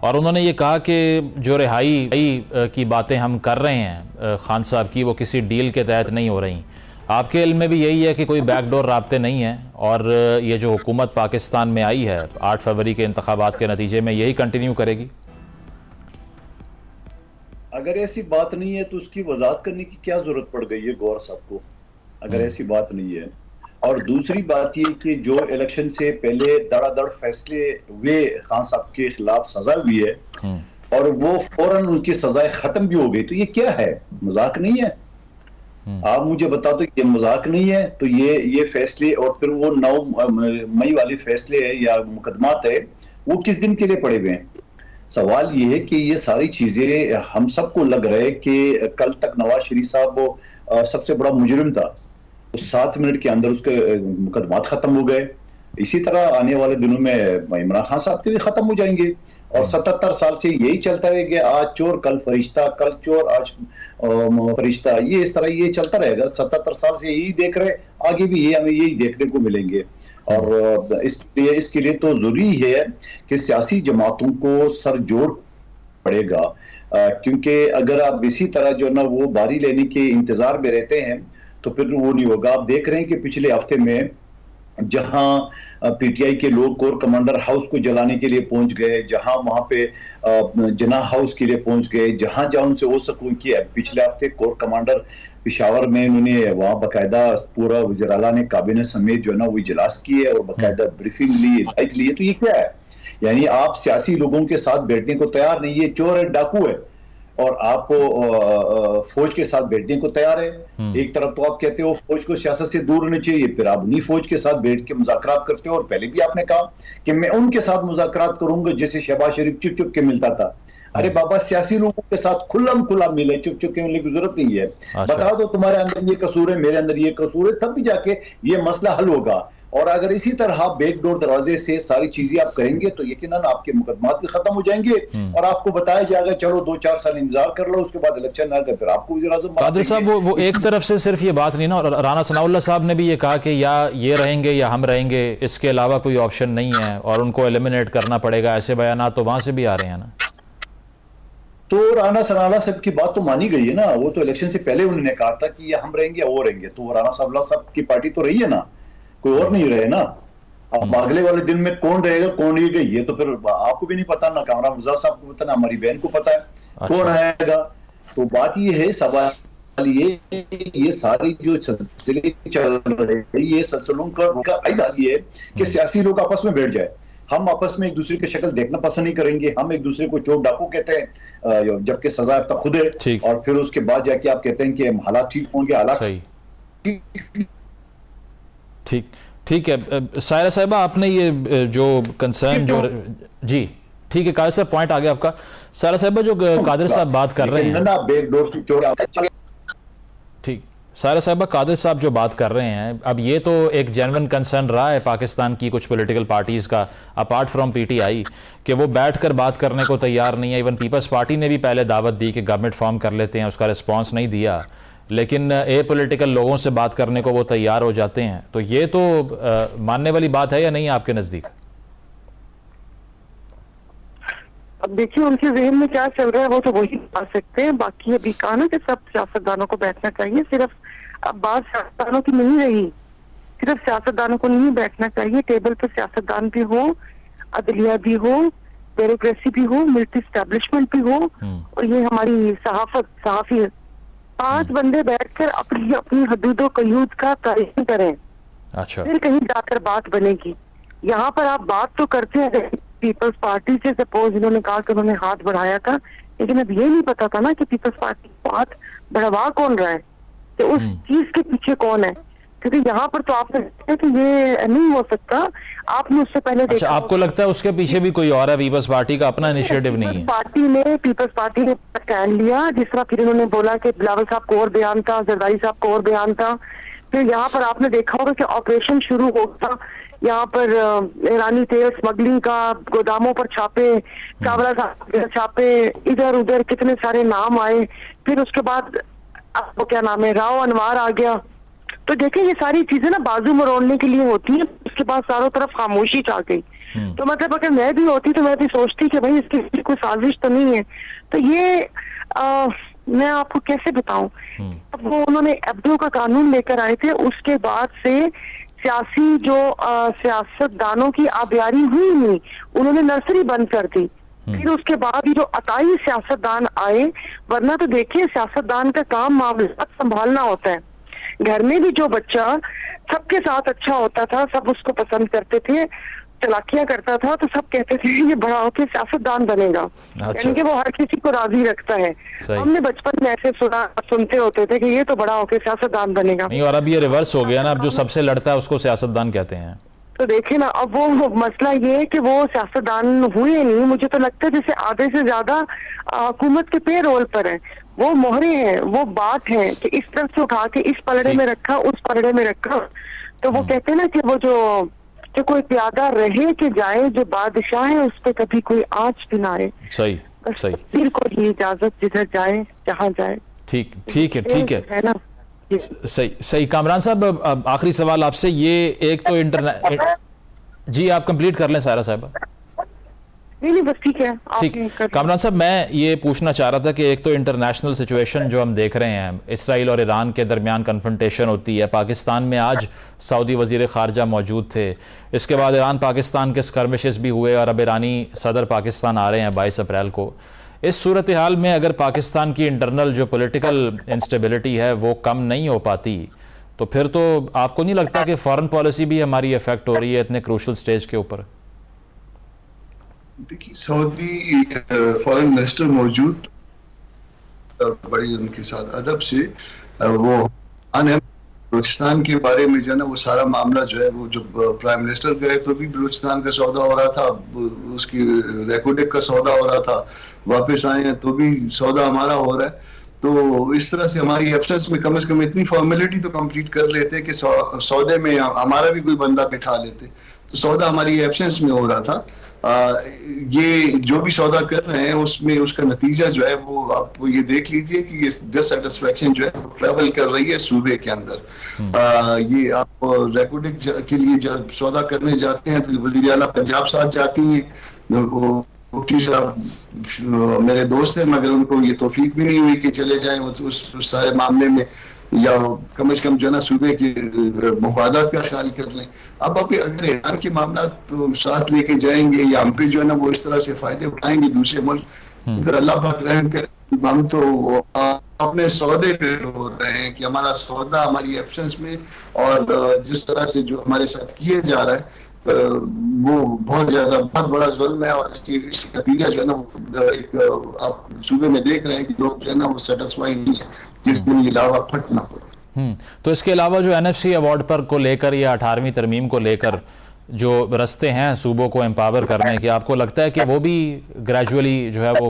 और उन्होंने ये कहा कि जो रिहाई की बातें हम कर रहे हैं खान साहब की, वो किसी डील के तहत नहीं हो रही। आपके इल्म में भी यही है कि कोई बैकडोर राब्ते नहीं है और ये जो हुकूमत पाकिस्तान में आई है 8 फरवरी के इंतखाबात के नतीजे में, यही कंटिन्यू करेगी? अगर ऐसी बात नहीं है तो उसकी वजाहत करने की क्या जरूरत पड़ गई है गौर साहब को, अगर ऐसी बात नहीं है। और दूसरी बात ये कि जो इलेक्शन से पहले धड़ाधड़ फैसले हुए खान साहब के खिलाफ, सजा हुई है और वो फौरन उनकी सजाएं खत्म भी हो गई, तो ये क्या है? मजाक नहीं है? आप मुझे बता दो, ये मजाक नहीं है? तो ये फैसले और फिर वो 9 मई वाले फैसले है या मुकदमात है, वो किस दिन के लिए पड़े हुए हैं? सवाल ये है कि ये सारी चीजें हम सबको लग रहा है कि कल तक नवाज शरीफ साहब वो सबसे बड़ा मुजरिम था, 7 मिनट के अंदर उसके मुकदमात खत्म हो गए। इसी तरह आने वाले दिनों में इमरान खान साहब के भी खत्म हो जाएंगे और 77 साल से यही चलता रहेगा, आज चोर कल फरिश्ता, कल चोर आज फरिश्ता, ये इस तरह ये चलता रहेगा। 77 साल से यही देख रहे, आगे भी ये हमें यही देखने को मिलेंगे। और इसके लिए तो जरूरी है कि सियासी जमातों को सर जोड़ पड़ेगा, क्योंकि अगर आप इसी तरह जो ना वो बारी लेने के इंतजार में रहते हैं तो फिर वो नहीं होगा। आप देख रहे हैं कि पिछले हफ्ते में जहां पीटीआई के लोग कोर कमांडर हाउस को जलाने के लिए पहुंच गए, जहां वहां पे जना हाउस के लिए पहुंच गए, जहां जहां उनसे हो सकूं किया। पिछले हफ्ते कोर कमांडर पेशावर में उन्होंने वहां बाकायदा पूरा वज़ीर आला ने काबीना समेत जो है ना वो इजलास किए और बाकायदा ब्रीफिंग ली, हिदायत ली। तो ये क्या है? यानी आप सियासी लोगों के साथ बैठने को तैयार नहीं है, चोर है, डाकू है, और आप फौज के साथ बैठने को तैयार है। एक तरफ तो आप कहते हो फौज को सियासत से दूर होना चाहिए, फिर आप नहीं फौज के साथ बैठ के मुज़ाकरात करते हो। और पहले भी आपने कहा कि मैं उनके साथ मुज़ाकरात करूंगा जैसे शहबाज शरीफ चुप चुप के मिलता था। अरे बाबा, सियासी लोगों के साथ खुल्लम खुल्ला मिले, चुप चुप के मिलने की जरूरत नहीं है। बता दो तुम्हारे अंदर ये कसूर है, मेरे अंदर ये कसूर है, तब भी जाके ये मसला हल होगा। और अगर इसी तरह बैकडोर दरवाजे से सारी चीजें आप करेंगे तो यकीनन आपके मुकदमात भी खत्म हो जाएंगे और आपको बताया जाएगा चलो 2-4 साल इंतजार कर लो, उसके बाद इलेक्शन ना कर, फिर आपको वज़ीर-ए-आज़म कादिर साहब वो एक तरफ से सिर्फ ये बात नहीं ना, और राना सनाउल्लाह साहब ने भी ये कहा कि या ये रहेंगे या हम रहेंगे, इसके अलावा कोई ऑप्शन नहीं है और उनको एलिमिनेट करना पड़ेगा। ऐसे बयान तो वहां से भी आ रहे हैं ना। तो राना सनाउल्लाह साहब की बात तो मानी गई है ना, वो तो इलेक्शन से पहले उन्होंने कहा था कि हम रहेंगे या वो रहेंगे, तो राना सनाउल्लाह साहब की पार्टी तो रही है ना, कोई और नहीं रहे ना। अब अगले वाले दिन में कौन रहेगा कौन रहेगा ये तो फिर आपको भी नहीं पता, ना कामरान मुर्जा साहब को पता, ना हमारी बहन को पता है कौन आएगा। तो बात ये है, सवाल ये सारी जो सिलसिले चल रहे हैं, ये सिलसिलों का फायदा ये है कि सियासी लोग आपस में बैठ जाए। हम आपस में एक दूसरे की शक्ल देखना पसंद नहीं करेंगे, हम एक दूसरे को चोर डाकू कहते हैं जबकि सजा तो खुद है, और फिर उसके बाद जाके आप कहते हैं कि हालात ठीक होंगे, हालात ठीक है। सायरा साहिबा, आपने ये जो कंसर्न जो जी ठीक है कादिर साहब, पॉइंट आ गया आपका। सायरा साहिबा, जो कादिर साहब बात कर रहे हैं, ठीक, सायरा साहिबा कादिर साहब जो बात कर रहे हैं, अब ये तो एक जेन्युइन कंसर्न रहा है पाकिस्तान की कुछ पॉलिटिकल पार्टीज़ का, अपार्ट फ्रॉम पीटीआई, कि वो बैठकर बात करने को तैयार नहीं है। इवन पीपल्स पार्टी ने भी पहले दावत दी कि गवर्नमेंट फॉर्म कर लेते हैं, उसका रिस्पॉन्स नहीं दिया, लेकिन ए पॉलिटिकल लोगों से बात करने को वो तैयार हो जाते हैं। तो ये तो मानने वाली बात है या नहीं आपके नज़दीक? अब देखिए उनके जहन में क्या चल रहा है वो तो वही बता सकते हैं। बाकी अभी कहा ना कि सब सियासतदानों को बैठना चाहिए, सिर्फ अब बात सियासतदानों की नहीं रही, सिर्फ सियासतदानों को नहीं बैठना चाहिए, टेबल पर सियासतदान भी हो, अदलिया भी हो, ब्यूरोक्रेसी भी हो, मिलिट्री एस्टेब्लिशमेंट भी हो, और ये हमारी सहाफी 5 बंदे बैठकर अपनी अपनी हदूदो कयूद का तयन करें। अच्छा, फिर कहीं जाकर बात बनेगी। यहाँ पर आप बात तो करते हैं पीपल्स पार्टी से, सपोज इन्होंने कहा कि उन्होंने हाथ बढ़ाया था, लेकिन अब ये नहीं पता था ना कि पीपल्स पार्टी को हाथ बढ़वा कौन रहा है, तो उस चीज के पीछे कौन है, क्योंकि यहाँ पर तो आपने देखा कि ये नहीं हो सकता। आपने उससे पहले देखा, आपको लगता है उसके पीछे भी कोई और है? पीपल्स पार्टी का अपना इनिशिएटिव नहीं है? पीपल्स पार्टी ने स्टैंड लिया, जिस तरह फिर उन्होंने बोला कि बिलावल साहब को और बयान था, जरदारी साहब को और बयान था। फिर यहाँ पर आपने देखा होगा कि ऑपरेशन शुरू होगा, यहाँ पर ईरानी तेल स्मगलिंग का, गोदामों पर छापे, चावला साहब छापे, इधर उधर कितने सारे नाम आए। फिर उसके बाद आपको क्या नाम है, राव अनवार आ गया। तो देखिए ये सारी चीजें ना बाजू मरोड़ने के लिए होती हैं, उसके बाद चारों तरफ खामोशी छा गई। तो मतलब अगर मैं भी होती तो मैं भी सोचती कि भाई इसकी कोई साजिश तो नहीं है। तो ये मैं आपको कैसे बताऊं, वो उन्होंने एब्डो का कानून लेकर आए थे, उसके बाद से सियासी जो सियासतदानों की आबियारी हुई नहीं, उन्होंने नर्सरी बंद कर दी। फिर उसके बाद ये जो 28 सियासतदान आए, वरना तो देखिए सियासतदान का काम मामला संभालना होता है। घर में भी जो बच्चा सबके साथ अच्छा होता था, सब उसको पसंद करते थे, चलाकियां करता था, तो सब कहते थे ये बड़ा होके सियासतदान बनेगा। यानी कि वो हर किसी को राजी रखता है। हमने बचपन में ऐसे सुनते होते थे कि ये तो बड़ा होके सियासतदान बनेगा। नहीं, और अब ये रिवर्स हो गया ना, अब जो सबसे लड़ता है उसको सियासतदान कहते हैं। तो देखिए ना, अब वो मसला ये है कि वो सियासतदान हुए नहीं। मुझे तो लगता है जैसे आधे से ज्यादा हुकूमत के पे रोल पर है, वो मोहरे हैं, वो बात है कि इस तरफ से उठा के इस पलड़े में रखा, उस पलड़े में रखा। तो वो कहते हैं ना कि वो जो कोई प्यादा रहे कि जाए, जो बादशाह है उस पर कभी कोई आँच भी ना आए। सही सही, फिर को ये इजाजत जिधर जाए जहाँ जाए। ठीक है ना, सही। कामरान साहब, आखिरी सवाल आपसे, ये एक तो जी आप कंप्लीट कर लें सायरा साहब। नहीं बस ठीक है। ठीक, कामरान साहब, मैं ये पूछना चाह रहा था कि एक तो इंटरनेशनल सिचुएशन जो हम देख रहे हैं, इसराइल और ईरान के दरमियान कन्फ्रंटेशन होती है, पाकिस्तान में आज सऊदी वजीर ख़ारजा मौजूद थे, इसके बाद ईरान पाकिस्तान के स्कर्मिशेस भी हुए और अब ईरानी सदर पाकिस्तान आ रहे हैं 22 अप्रैल को। इस सूरत हाल में अगर पाकिस्तान की इंटरनल जो पॉलिटिकल इंस्टेबिलिटी है वो कम नहीं हो पाती, तो फिर तो आपको नहीं लगता कि फॉरेन पॉलिसी भी हमारी इफेक्ट हो रही है इतने क्रूशल स्टेज के ऊपर? देखिए, सऊदी फॉरेन मिनिस्टर मौजूद, बड़ी उनके साथ अदब से वो बलूचिस्तान के बारे में जो है ना, वो सारा मामला जो है, वो जब प्राइम मिनिस्टर गए तो भी बलूचिस्तान का सौदा हो रहा था, उसकी रेकोडेक का सौदा हो रहा था, वापस आए हैं तो भी सौदा हमारा हो रहा है। तो इस तरह से हमारी एब्सेंस में कम से कम इतनी फॉर्मेलिटी तो कंप्लीट कर लेते कि सौदे में हमारा भी कोई बंदा बिठा लेते, तो सौदा हमारी एब्सेंस में हो रहा था। ये जो भी सौदा कर रहे हैं उसमें उसका नतीजा जो है वो आप ये देख लीजिए कि ये डिससैटिस्फैक्शन जो है वो ट्रैवल कर रही है सूबे के अंदर। ये आप रेकोडिक के लिए जब सौदा करने जाते हैं तो वज़ीर आला पंजाब साथ जाती हैं, वो मेरे दोस्त हैं, मगर उनको ये तौफीक भी नहीं हुई कि चले जाएं उस सारे मामले में, या कम से कम जो है ना सूबे के मुफादात का ख्याल कर लें। अब अगर ईरान के मामला तो साथ लेके जाएंगे या हम पे जो है ना वो इस तरह से फायदे उठाएंगे दूसरे मुल्क, अगर अल्लाह पाक रहम करे, हम तो अपने सौदे पे हो रहे हैं कि हमारा सौदा हमारी एब्सेंस में, और जिस तरह से जो हमारे साथ किए जा रहा है वो बहुत बड़ा जुल्म है। और इसका नतीजा जो है ना एक आप सूबे में देख रहे हैं कि लोग जो है ना वो सेटिस्फाई नहीं है, जिस दिन ये लावा फटना पड़े। तो इसके अलावा जो NFC अवार्ड पर को लेकर या 18वीं तरमीम को लेकर जो रास्ते हैं सूबों को एम्पावर करने के, आपको लगता है कि वो भी ग्रेजुअली जो है वो